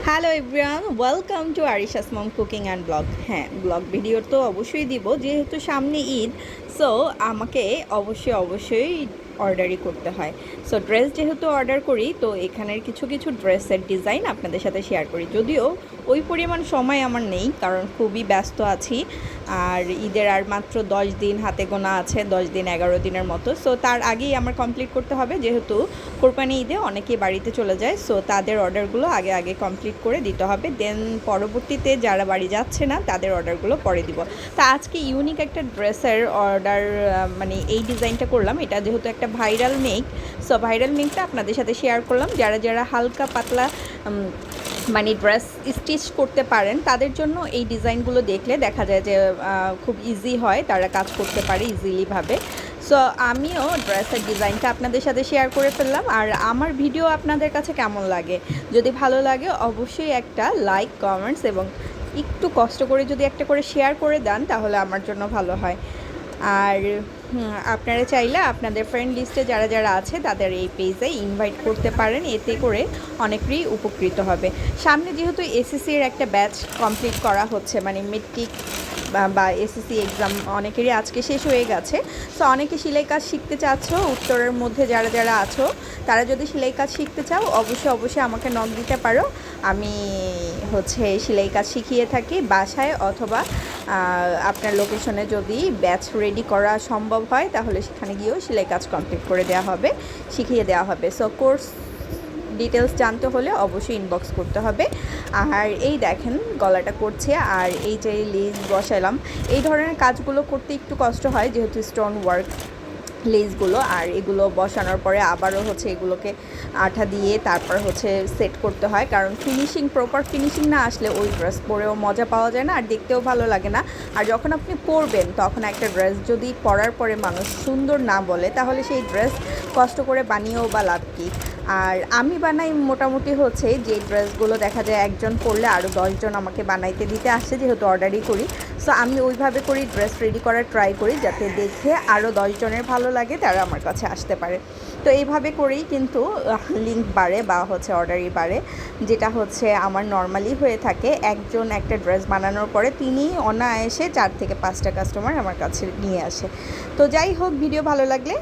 Hello everyone, welcome to Arisha's mom cooking and blog. হ্যাঁ, blog video তো অবশ্যই দিব, যেহেতু সামনে ঈদ। সো আমাকে অবশ্যই অর্ডারই করতে হয়। সো ড্রেস যেহেতু অর্ডার করি, তো এখানের কিছু কিছু ড্রেসের ডিজাইন আপনাদের সাথে শেয়ার করি। যদিও ওই পরিমাণ সময় আমার নেই, কারণ খুবই ব্যস্ত আছি। আর ঈদের আর মাত্র 10 দিন হাতে গোনা আছে, 10 দিন 11 দিনের মতো। সো তার আগেই আমার কমপ্লিট করতে হবে, যেহেতু কোরবানি ঈদে অনেকেই বাড়িতে চলে যায়। সো তাদের অর্ডারগুলো আগে কমপ্লিট করে দিতে হবে, দেন পরবর্তীতে যারা বাড়ি যাচ্ছে না তাদের অর্ডারগুলো পরে দিব। তা আজকে ইউনিক একটা ড্রেসের অর্ডার, মানে এই ডিজাইনটা করলাম। এটা যেহেতু একটা ভাইরাল মেক, সো ভাইরাল মেকটা আপনাদের সাথে শেয়ার করলাম। যারা যারা হালকা পাতলা মানে ড্রেস স্টিচ করতে পারেন, তাদের জন্য এই ডিজাইনগুলো দেখলে দেখা যায় যে খুব ইজি হয়, তারা কাজ করতে পারে ইজিলিভাবে। সো আমিও ড্রেসের ডিজাইনটা আপনাদের সাথে শেয়ার করে ফেললাম। আর আমার ভিডিও আপনাদের কাছে কেমন লাগে, যদি ভালো লাগে অবশ্যই একটা লাইক, কমেন্টস এবং একটু কষ্ট করে যদি একটা করে শেয়ার করে দেন, তাহলে আমার জন্য ভালো হয়। আর আপনারা চাইলে আপনাদের ফ্রেন্ড লিস্টে যারা যারা আছে তাদের এই পেজে ইনভাইট করতে পারেন, এতে করে অনেকেরই উপকৃত হবে। সামনে যেহেতু এসএসসির একটা ব্যাচ কমপ্লিট করা হচ্ছে, মানে মেট্রিক বা এসএসসি এক্সাম অনেকেরই আজকে শেষ হয়ে গেছে। সো অনেকে সেলাই কাজ শিখতে চাচ্ছ, উত্তরের মধ্যে যারা যারা আছো, তারা যদি সেলাই কাজ শিখতে চাও অবশ্যই আমাকে নক দিতে পারো। আমি সেলাই কাজ শিখিয়ে থাকি বাসায়, অথবা আপনার লোকেশনে যদি ব্যাচ রেডি করা সম্ভব হয়, তাহলে সেখানে গিয়েও সেলাই কাজ কমপ্লিট করে দেওয়া হবে, শিখিয়ে দেওয়া হবে। সো কোর্স ডিটেলস জানতে হলে অবশ্যই ইনবক্স করতে হবে। আর এই দেখেন গলাটা করছে, আর এই যে লেস বসালাম, এই ধরনের কাজগুলো করতে একটু কষ্ট হয়, যেহেতু স্টোন ওয়ার্ক লেসগুলো। আর এগুলো বসানোর পরে আবারও এগুলোকে আঠা দিয়ে তারপর সেট করতে হয়, কারণ প্রপার ফিনিশিং না আসলে ওই ড্রেস পরেও মজা পাওয়া যায় না, আর দেখতেও ভালো লাগে না। আর যখন আপনি পরবেন, তখন একটা ড্রেস যদি পরার পরে মানুষ সুন্দর না বলে, তাহলে সেই ড্রেস কষ্ট করে বানিয়েও বা লাভ কী। আর আমি বানাই মোটামুটি যে ড্রেসগুলো দেখা যায় একজন পরলে আরও 10 জন আমাকে বানাইতে দিতে আসে, যেহেতু অর্ডারই করি। সো আমি ওইভাবে করি, ড্রেস রেডি করার ট্রাই করি, যাতে দেখে আরও 10 জনের ভালো লাগে, তারা আমার কাছে আসতে পারে। তো এইভাবে করেই কিন্তু লিঙ্ক বাড়ে বা অর্ডারই বাড়ে, যেটা আমার নর্মালি হয়ে থাকে। একজন একটা ড্রেস বানানোর পরে তিনি অনায়াসে 4 থেকে 5টা কাস্টমার আমার কাছে নিয়ে আসে। তো যাই হোক, ভিডিও ভালো লাগলে